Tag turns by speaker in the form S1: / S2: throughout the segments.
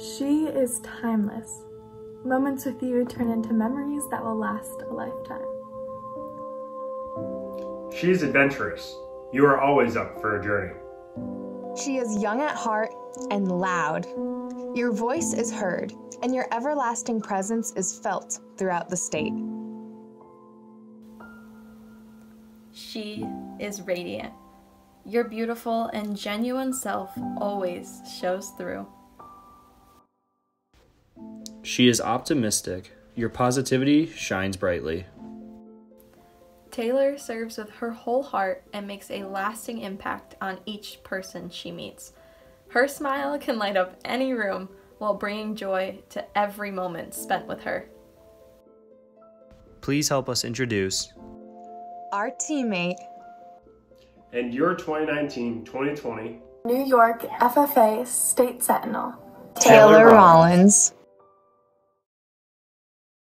S1: She is timeless. Moments with you turn into memories that will last a lifetime.
S2: She is adventurous. You are always up for a journey.
S3: She is young at heart and loud. Your voice is heard, and your everlasting presence is felt throughout the state.
S4: She is radiant. Your beautiful and genuine self always shows through.
S5: She is optimistic. Your positivity shines brightly.
S4: Taylor serves with her whole heart and makes a lasting impact on each person she meets. Her smile can light up any room while bringing joy to every moment spent with her.
S5: Please help us introduce
S3: Our teammate
S2: And your 2019-2020
S1: New York FFA State Sentinel,
S3: Taylor Rollins.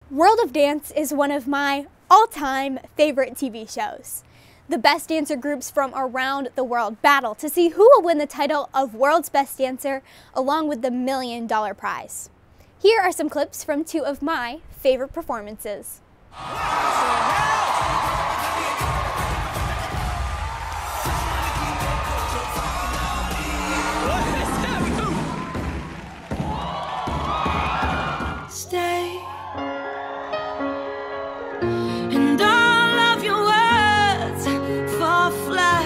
S6: World of Dance is one of my all-time favorite TV shows. The best dancer groups from around the world battle to see who will win the title of World's Best Dancer along with the $1 million prize. Here are some clips from two of my favorite performances.
S7: Stay, and all of your words fall flat.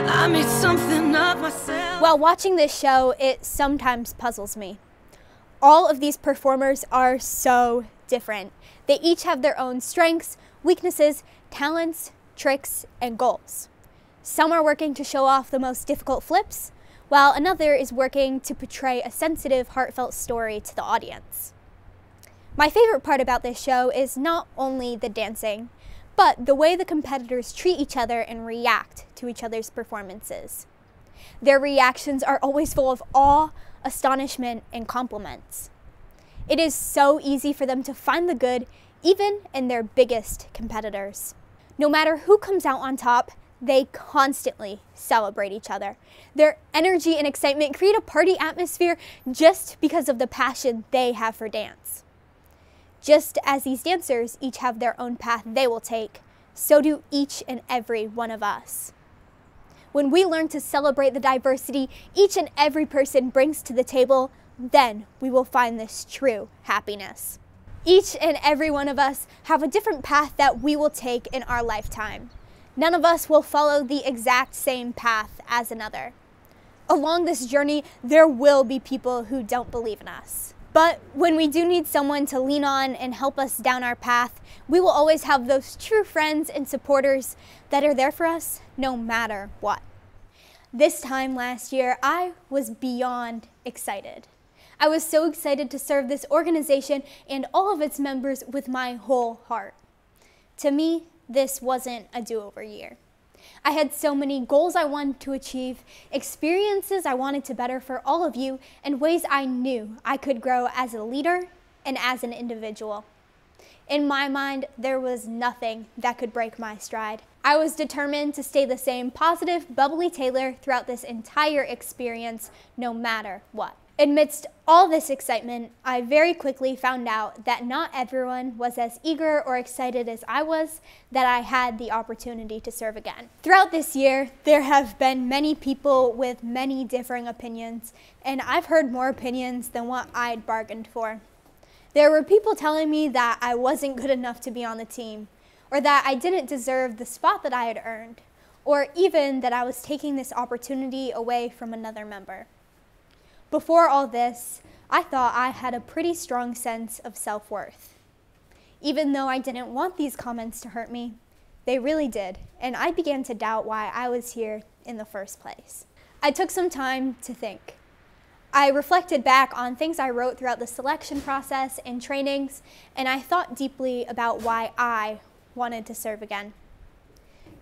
S7: I made something of myself.
S6: While watching this show, it sometimes puzzles me. All of these performers are so different. They each have their own strengths, weaknesses, talents, tricks, and goals. Some are working to show off the most difficult flips, while another is working to portray a sensitive, heartfelt story to the audience. My favorite part about this show is not only the dancing, but the way the competitors treat each other and react to each other's performances. Their reactions are always full of awe, astonishment, and compliments. It is so easy for them to find the good, even in their biggest competitors. No matter who comes out on top, they constantly celebrate each other. Their energy and excitement create a party atmosphere just because of the passion they have for dance. Just as these dancers each have their own path they will take, so do each and every one of us. When we learn to celebrate the diversity each and every person brings to the table, then we will find this true happiness. Each and every one of us have a different path that we will take in our lifetime. None of us will follow the exact same path as another. Along this journey, there will be people who don't believe in us. But when we do need someone to lean on and help us down our path, we will always have those true friends and supporters that are there for us no matter what. This time last year, I was beyond excited. I was so excited to serve this organization and all of its members with my whole heart. To me, this wasn't a do-over year. I had so many goals I wanted to achieve, experiences I wanted to better for all of you, and ways I knew I could grow as a leader and as an individual. In my mind, there was nothing that could break my stride. I was determined to stay the same positive, bubbly Taylor throughout this entire experience, no matter what. Amidst all this excitement, I very quickly found out that not everyone was as eager or excited as I was that I had the opportunity to serve again. Throughout this year, there have been many people with many differing opinions, and I've heard more opinions than what I'd bargained for. There were people telling me that I wasn't good enough to be on the team, or that I didn't deserve the spot that I had earned, or even that I was taking this opportunity away from another member. Before all this, I thought I had a pretty strong sense of self-worth. Even though I didn't want these comments to hurt me, they really did, and I began to doubt why I was here in the first place. I took some time to think. I reflected back on things I wrote throughout the selection process and trainings, and I thought deeply about why I wanted to serve again.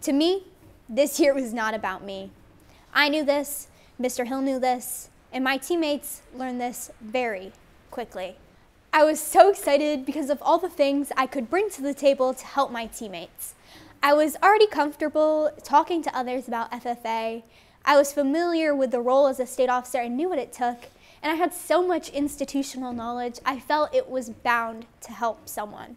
S6: To me, this year was not about me. I knew this, Mr. Hill knew this, and my teammates learned this very quickly. I was so excited because of all the things I could bring to the table to help my teammates. I was already comfortable talking to others about FFA. I was familiar with the role as a state officer and knew what it took, and I had so much institutional knowledge, I felt it was bound to help someone.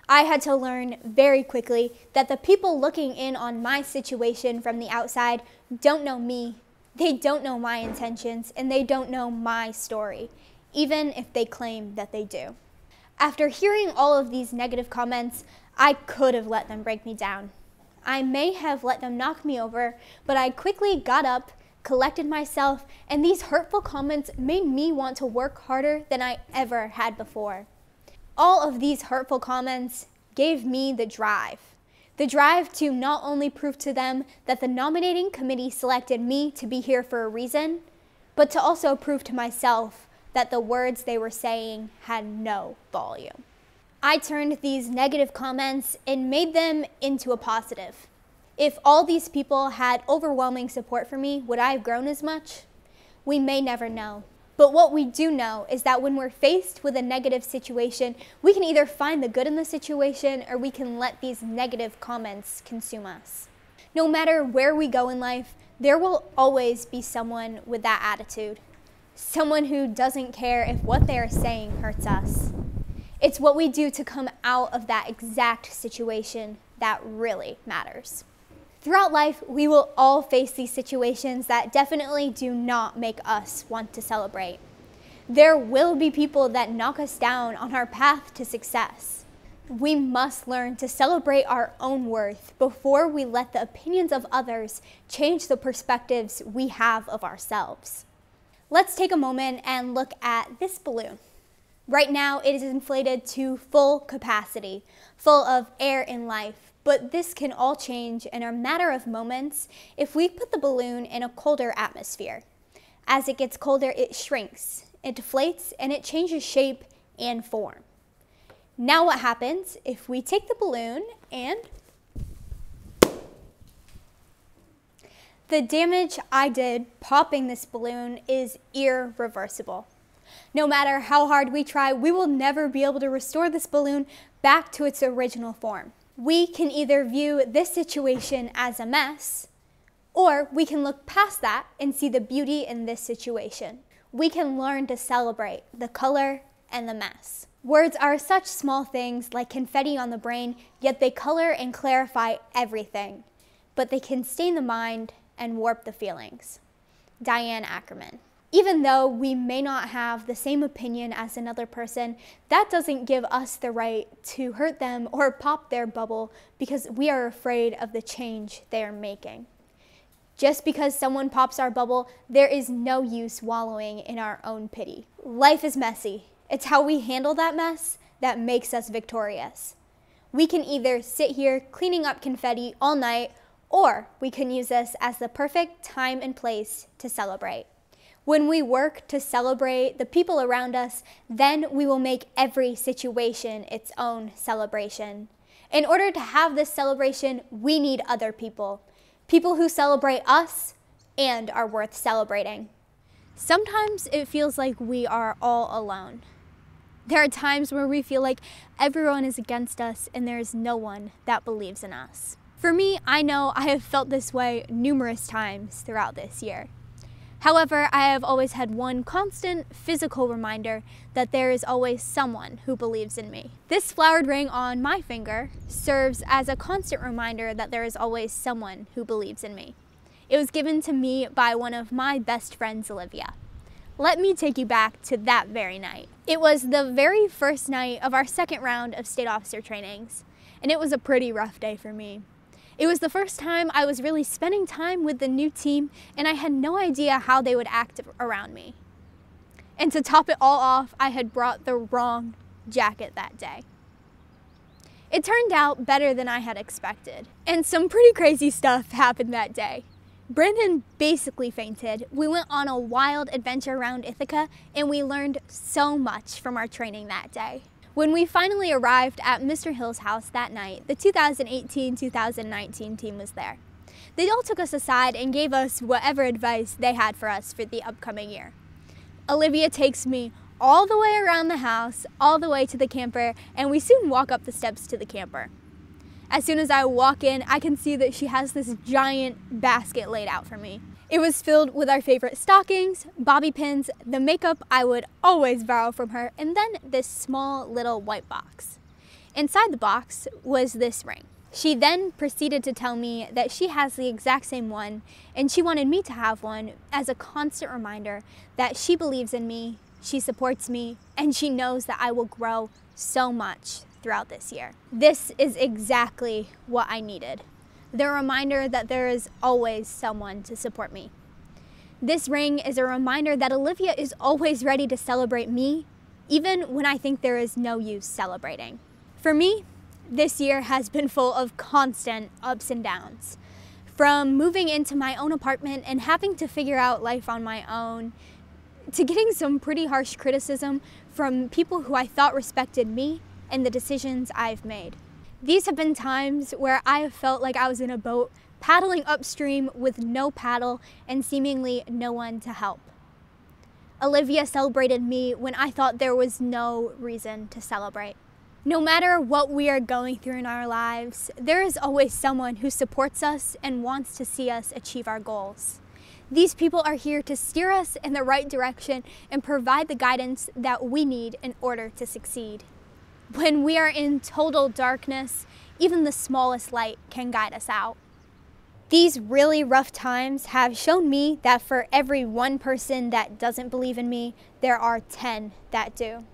S6: I had to learn very quickly that the people looking in on my situation from the outside don't know me, they don't know my intentions, and they don't know my story, even if they claim that they do. After hearing all of these negative comments, I could have let them break me down. I may have let them knock me over, but I quickly got up, collected myself, and these hurtful comments made me want to work harder than I ever had before. All of these hurtful comments gave me the drive to not only prove to them that the nominating committee selected me to be here for a reason, but to also prove to myself that the words they were saying had no volume. I turned these negative comments and made them into a positive. If all these people had overwhelming support for me, would I have grown as much? We may never know. But what we do know is that when we're faced with a negative situation, we can either find the good in the situation or we can let these negative comments consume us. No matter where we go in life, there will always be someone with that attitude. Someone who doesn't care if what they are saying hurts us. It's what we do to come out of that exact situation that really matters. Throughout life, we will all face these situations that definitely do not make us want to celebrate. There will be people that knock us down on our path to success. We must learn to celebrate our own worth before we let the opinions of others change the perspectives we have of ourselves. Let's take a moment and look at this balloon. Right now, it is inflated to full capacity, full of air and life. But this can all change in a matter of moments if we put the balloon in a colder atmosphere. As it gets colder, it shrinks, it deflates, and it changes shape and form. Now what happens if we take the balloon and the damage I did popping this balloon is irreversible. No matter how hard we try, we will never be able to restore this balloon back to its original form. We can either view this situation as a mess, or we can look past that and see the beauty in this situation. We can learn to celebrate the color and the mess. Words are such small things like confetti on the brain, yet they color and clarify everything. But they can stain the mind and warp the feelings. Diane Ackerman. Even though we may not have the same opinion as another person, that doesn't give us the right to hurt them or pop their bubble because we are afraid of the change they are making. Just because someone pops our bubble, there is no use wallowing in our own pity. Life is messy. It's how we handle that mess that makes us victorious. We can either sit here cleaning up confetti all night, or we can use this as the perfect time and place to celebrate. When we work to celebrate the people around us, then we will make every situation its own celebration. In order to have this celebration, we need other people. People who celebrate us and are worth celebrating. Sometimes it feels like we are all alone. There are times where we feel like everyone is against us and there is no one that believes in us. For me, I know I have felt this way numerous times throughout this year. However, I have always had one constant physical reminder that there is always someone who believes in me. This flowered ring on my finger serves as a constant reminder that there is always someone who believes in me. It was given to me by one of my best friends, Olivia. Let me take you back to that very night. It was the very first night of our second round of state officer trainings, and it was a pretty rough day for me. It was the first time I was really spending time with the new team, and I had no idea how they would act around me. And to top it all off, I had brought the wrong jacket that day. It turned out better than I had expected, and some pretty crazy stuff happened that day. Brandon basically fainted. We went on a wild adventure around Ithaca, and we learned so much from our training that day. When we finally arrived at Mr. Hill's house that night, the 2018-2019 team was there. They all took us aside and gave us whatever advice they had for us for the upcoming year. Olivia takes me all the way around the house, all the way to the camper, and we soon walk up the steps to the camper. As soon as I walk in, I can see that she has this giant basket laid out for me. It was filled with our favorite stockings, bobby pins, the makeup I would always borrow from her, and then this small little white box. Inside the box was this ring. She then proceeded to tell me that she has the exact same one, and she wanted me to have one as a constant reminder that she believes in me, she supports me, and she knows that I will grow so much throughout this year. This is exactly what I needed. The reminder that there is always someone to support me. This ring is a reminder that Olivia is always ready to celebrate me, even when I think there is no use celebrating. For me, this year has been full of constant ups and downs. From moving into my own apartment and having to figure out life on my own, to getting some pretty harsh criticism from people who I thought respected me and the decisions I've made. These have been times where I have felt like I was in a boat paddling upstream with no paddle and seemingly no one to help. Olivia celebrated me when I thought there was no reason to celebrate. No matter what we are going through in our lives, there is always someone who supports us and wants to see us achieve our goals. These people are here to steer us in the right direction and provide the guidance that we need in order to succeed. When we are in total darkness, even the smallest light can guide us out. These really rough times have shown me that for every one person that doesn't believe in me, there are 10 that do.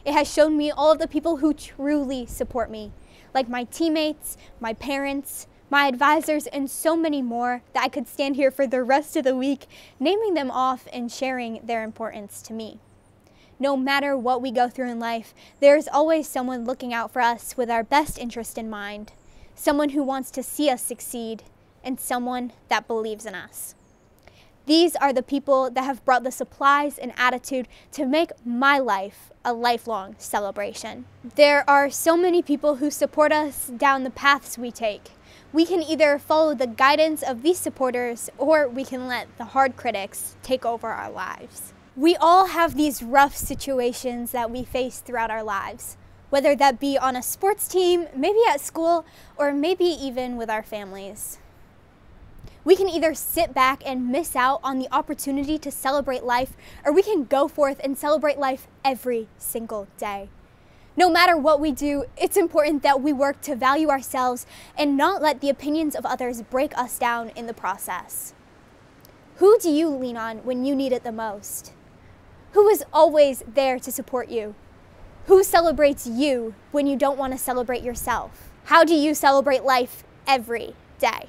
S6: It has shown me all of the people who truly support me, like my teammates, my parents, my advisors, and so many more that I could stand here for the rest of the week naming them off and sharing their importance to me. No matter what we go through in life, there is always someone looking out for us with our best interest in mind, someone who wants to see us succeed, and someone that believes in us. These are the people that have brought the supplies and attitude to make my life a lifelong celebration. There are so many people who support us down the paths we take. We can either follow the guidance of these supporters, or we can let the hard critics take over our lives. We all have these rough situations that we face throughout our lives, whether that be on a sports team, maybe at school, or maybe even with our families. We can either sit back and miss out on the opportunity to celebrate life, or we can go forth and celebrate life every single day. No matter what we do, it's important that we work to value ourselves and not let the opinions of others break us down in the process. Who do you lean on when you need it the most? Who is always there to support you? Who celebrates you when you don't want to celebrate yourself? How do you celebrate life every day?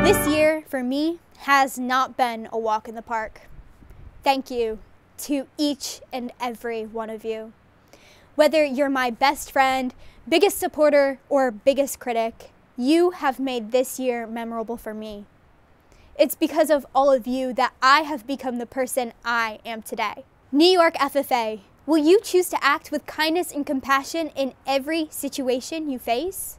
S6: This year, for me, has not been a walk in the park. Thank you to each and every one of you. Whether you're my best friend, biggest supporter, or biggest critic, you have made this year memorable for me. It's because of all of you that I have become the person I am today. New York FFA, will you choose to act with kindness and compassion in every situation you face?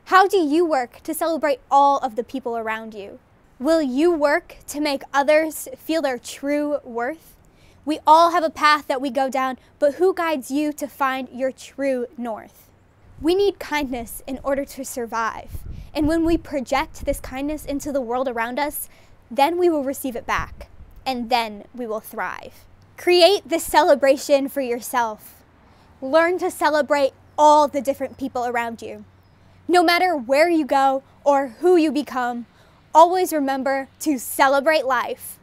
S6: How do you work to celebrate all of the people around you? Will you work to make others feel their true worth? We all have a path that we go down, but who guides you to find your true north? We need kindness in order to survive. And when we project this kindness into the world around us, then we will receive it back, and then we will thrive. Create this celebration for yourself. Learn to celebrate all the different people around you. No matter where you go or who you become, always remember to celebrate life.